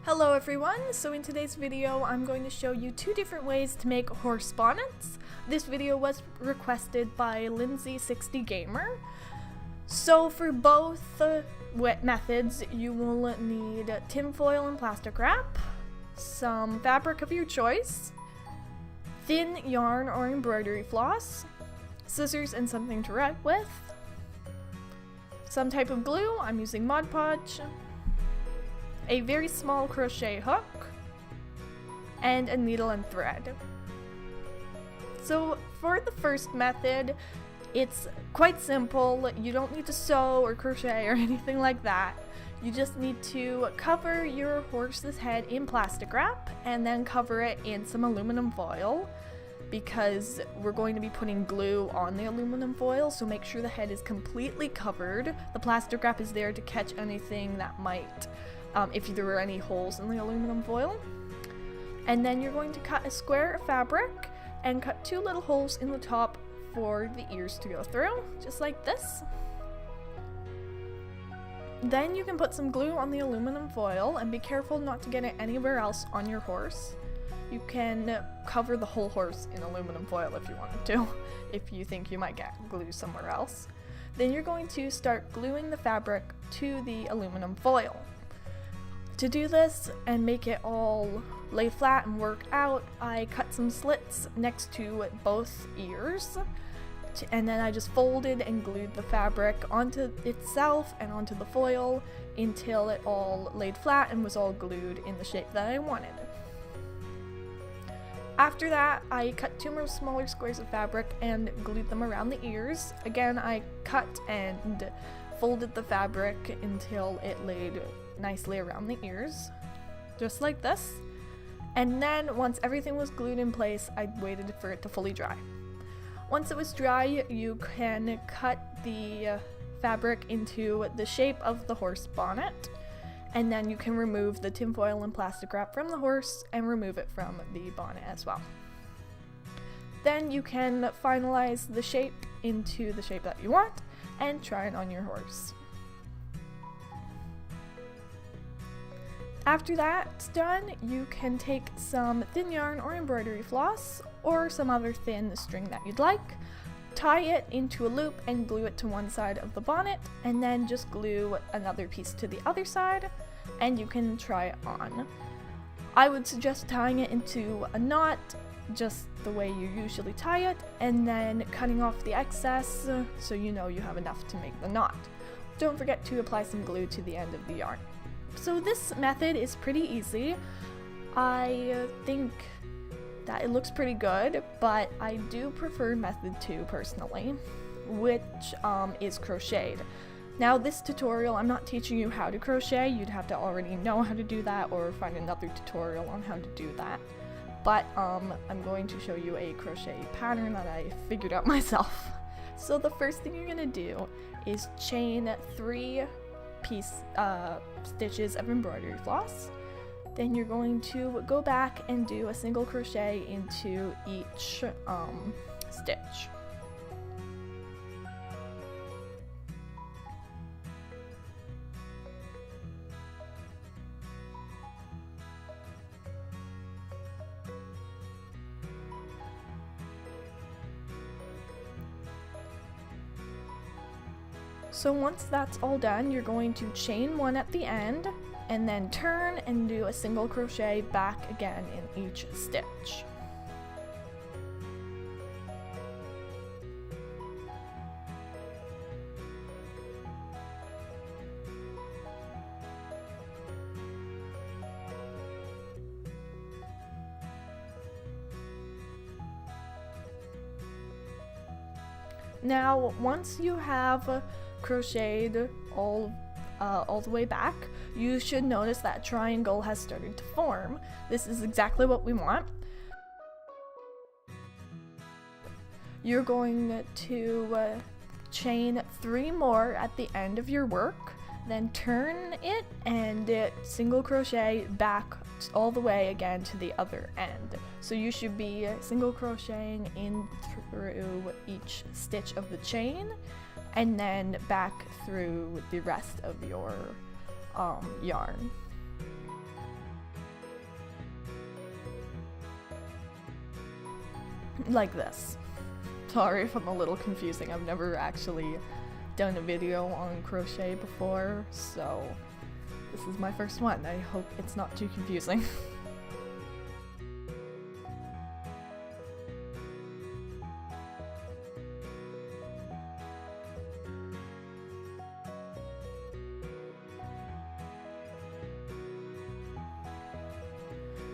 Hello everyone, so in today's video I'm going to show you two different ways to make horse bonnets. This video was requested by Lindsay60Gamer. So for both methods you will need tinfoil and plastic wrap, some fabric of your choice, thin yarn or embroidery floss, scissors and something to write with, some type of glue, I'm using Mod Podge, a very small crochet hook, and a needle and thread. So for the first method, it's quite simple. You don't need to sew or crochet or anything like that. You just need to cover your horse's head in plastic wrap and then cover it in some aluminum foil, because we're going to be putting glue on the aluminum foil, so make sure the head is completely covered. The plastic wrap is there to catch anything that might if there were any holes in the aluminum foil. And then you're going to cut a square of fabric and cut two little holes in the top for the ears to go through, just like this. Then you can put some glue on the aluminum foil and be careful not to get it anywhere else on your horse. You can cover the whole horse in aluminum foil if you wanted to, if you think you might get glue somewhere else. Then you're going to start gluing the fabric to the aluminum foil. To do this and make it all lay flat and work out, I cut some slits next to both ears, and then I just folded and glued the fabric onto itself and onto the foil until it all laid flat and was all glued in the shape that I wanted. After that, I cut two more smaller squares of fabric and glued them around the ears. Again, I cut and folded the fabric until it laid nicely around the ears, just like this. And then once everything was glued in place, I waited for it to fully dry. Once it was dry, you can cut the fabric into the shape of the horse bonnet, and then you can remove the tinfoil and plastic wrap from the horse and remove it from the bonnet as well. Then you can finalize the shape into the shape that you want and try it on your horse. After that's done, you can take some thin yarn or embroidery floss or some other thin string that you'd like, tie it into a loop and glue it to one side of the bonnet, and then just glue another piece to the other side, and you can try it on. I would suggest tying it into a knot, just the way you usually tie it, and then cutting off the excess so you know you have enough to make the knot. Don't forget to apply some glue to the end of the yarn. So this method is pretty easy. I think that it looks pretty good, but I do prefer method 2 personally, which is crocheted. Now this tutorial, I'm not teaching you how to crochet. You'd have to already know how to do that or find another tutorial on how to do that. But I'm going to show you a crochet pattern that I figured out myself. So the first thing you're gonna do is chain 3 stitches of embroidery floss. Then you're going to go back and do a single crochet into each stitch. So once that's all done, you're going to chain 1 at the end, and then turn and do a single crochet back again in each stitch. Now, once you have crocheted all the way back, you should notice that triangle has started to form. This is exactly what we want. You're going to chain 3 more at the end of your work, then turn it and single crochet back all the way again to the other end. So you should be single crocheting in through each stitch of the chain and then back through the rest of your yarn. like this. Sorry if I'm a little confusing. I've never actually done a video on crochet before, so this is my first one. I hope it's not too confusing.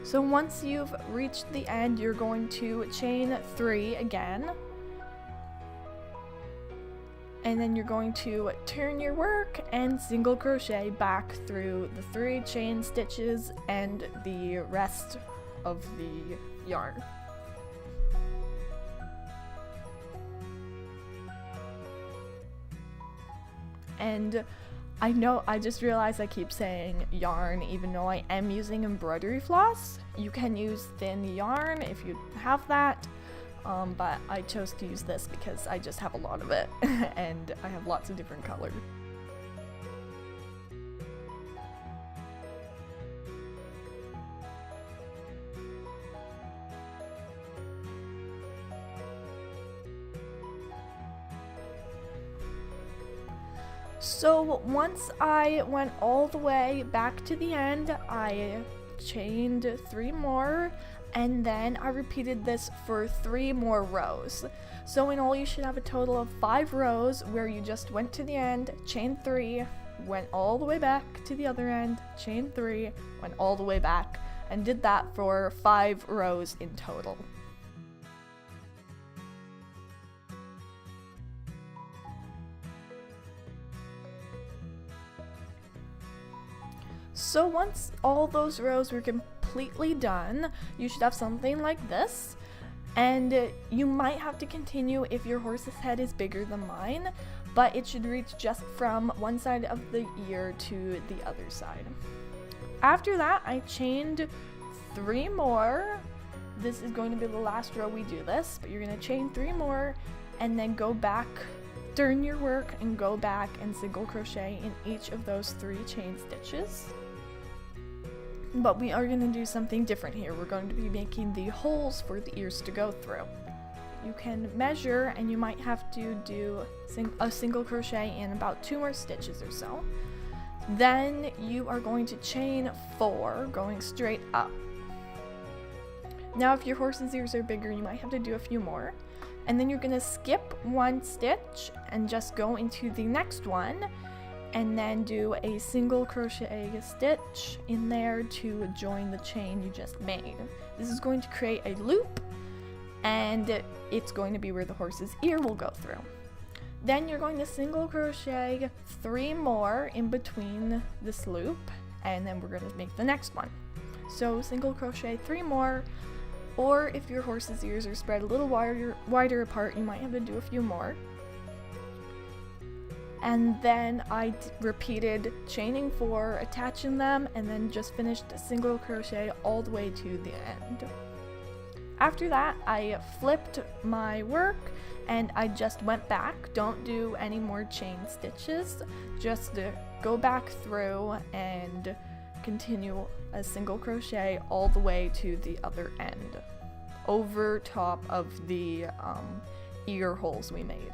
So once you've reached the end, you're going to chain 3 again. And then you're going to turn your work and single crochet back through the 3 chain stitches and the rest of the yarn. And I know, I just realized I keep saying yarn even though I am using embroidery floss. You can use thin yarn if you have that, but I chose to use this because I just have a lot of it and I have lots of different colors. So once I went all the way back to the end, I chained 3 more, and then I repeated this for 3 more rows. So in all, you should have a total of 5 rows where you just went to the end, chained 3, went all the way back to the other end, chained 3, went all the way back, and did that for 5 rows in total. So once all those rows were completely done, you should have something like this, and you might have to continue if your horse's head is bigger than mine, but it should reach just from one side of the ear to the other side. After that, I chained 3 more. This is going to be the last row we do this, but you're going to chain 3 more and then go back, turn your work and go back and single crochet in each of those 3 chain stitches. But we are going to do something different here. We're going to be making the holes for the ears to go through. You can measure, and you might have to do a single crochet in about 2 more stitches or so. Then you are going to chain 4 going straight up. Now if your horse's ears are bigger, you might have to do a few more. And then you're going to skip 1 stitch and just go into the next one, and then do a single crochet stitch in there to join the chain you just made. This is going to create a loop, and it's going to be where the horse's ear will go through. Then you're going to single crochet 3 more in between this loop, and then we're going to make the next one. So single crochet 3 more, or if your horse's ears are spread a little wider apart, you might have to do a few more. And then I repeated chaining 4, attaching them, and then just finished a single crochet all the way to the end. After that, I flipped my work and I just went back. Don't do any more chain stitches, just go back through and continue a single crochet all the way to the other end, over top of the ear holes we made.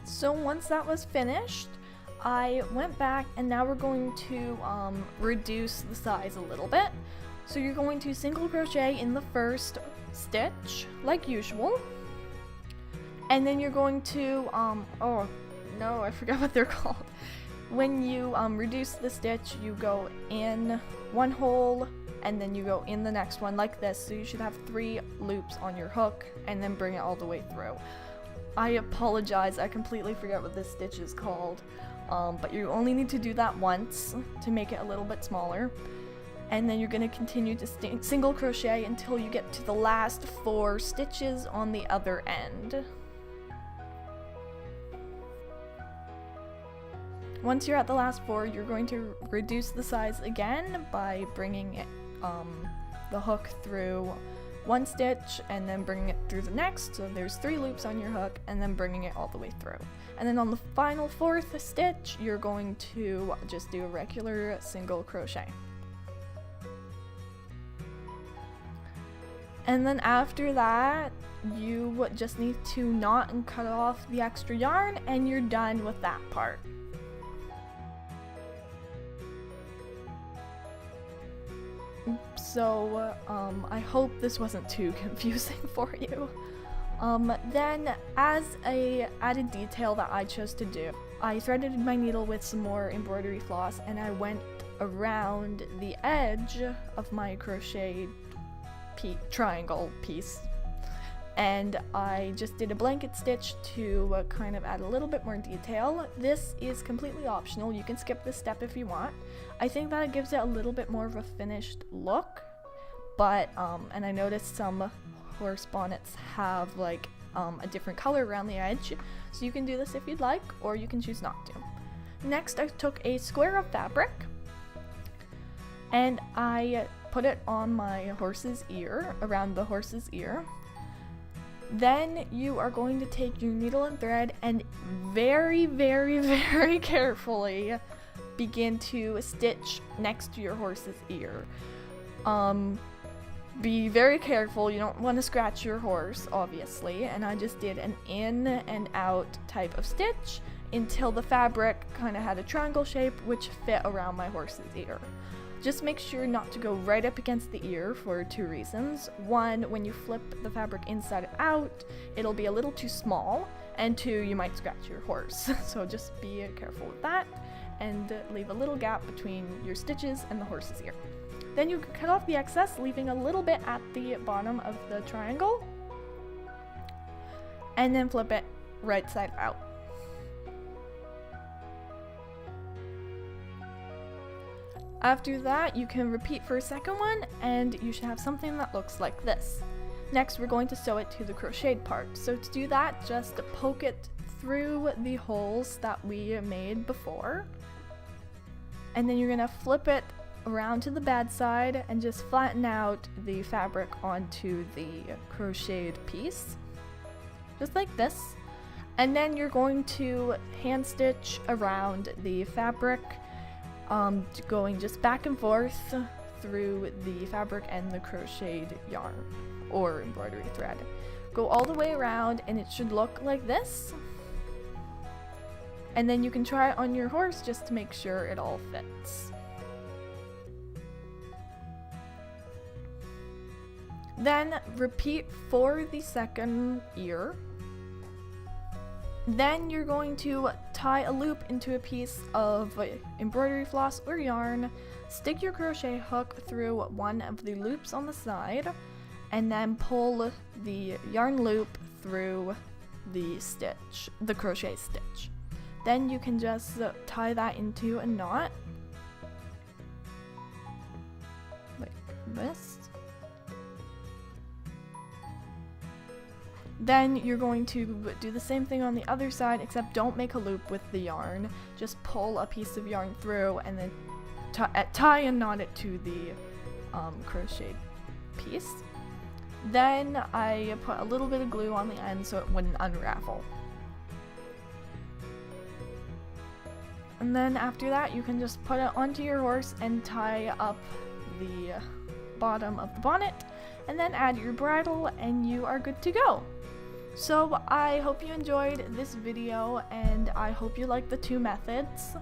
So once that was finished, I went back, and now we're going to reduce the size a little bit. So you're going to single crochet in the first stitch like usual, and then you're going to oh no, I forgot what they're called. When you reduce the stitch, you go in one hole and then you go in the next one like this. So you should have 3 loops on your hook and then bring it all the way through. I apologize, I completely forgot what this stitch is called, but you only need to do that once to make it a little bit smaller. And then you're going to continue to single crochet until you get to the last 4 stitches on the other end. once you're at the last 4, you're going to reduce the size again by bringing it, the hook through one stitch and then bringing it through the next, so there's 3 loops on your hook, and then bringing it all the way through. And then on the final 4th stitch, you're going to just do a regular single crochet. And then after that, you just need to knot and cut off the extra yarn, and you're done with that part. So, I hope this wasn't too confusing for you. Then, as a added detail that I chose to do, I threaded my needle with some more embroidery floss, and I went around the edge of my crocheted triangle piece, and I just did a blanket stitch to kind of add a little bit more detail. This is completely optional, you can skip this step if you want. I think that it gives it a little bit more of a finished look, but and I noticed some horse bonnets have like a different color around the edge, so you can do this if you'd like, or you can choose not to. Next, I took a square of fabric and I put it on my horse's ear, around the horse's ear. Then you are going to take your needle and thread and very, very, very carefully begin to stitch next to your horse's ear. Be very careful, you don't want to scratch your horse, obviously, and I just did an in and out type of stitch until the fabric kind of had a triangle shape which fit around my horse's ear. Just make sure not to go right up against the ear for 2 reasons. 1, when you flip the fabric inside out, it'll be a little too small, and 2, you might scratch your horse. So just be careful with that, and leave a little gap between your stitches and the horse's ear. Then you can cut off the excess, leaving a little bit at the bottom of the triangle, and then flip it right side out. After that, you can repeat for a second one, and you should have something that looks like this. Next, we're going to sew it to the crocheted part. So to do that, just poke it through the holes that we made before, and then you're going to flip it around to the bad side and just flatten out the fabric onto the crocheted piece, just like this. And then you're going to hand stitch around the fabric, going just back and forth through the fabric and the crocheted yarn or embroidery thread. Go all the way around and it should look like this. And then you can try it on your horse just to make sure it all fits. Then repeat for the second ear. Then you're going to tie a loop into a piece of embroidery floss or yarn, stick your crochet hook through one of the loops on the side, and then pull the yarn loop through the stitch, the crochet stitch. Then you can just tie that into a knot, like this. Then you're going to do the same thing on the other side, except don't make a loop with the yarn. Just pull a piece of yarn through and then tie and knot it to the crocheted piece. Then I put a little bit of glue on the end so it wouldn't unravel. And then after that, you can just put it onto your horse and tie up the bottom of the bonnet, and then add your bridle and you are good to go. So I hope you enjoyed this video, and I hope you like the 2 methods.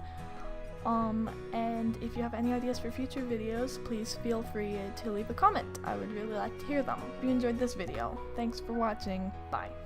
And if you have any ideas for future videos, please feel free to leave a comment. I would really like to hear them. If you enjoyed this video, thanks for watching. Bye.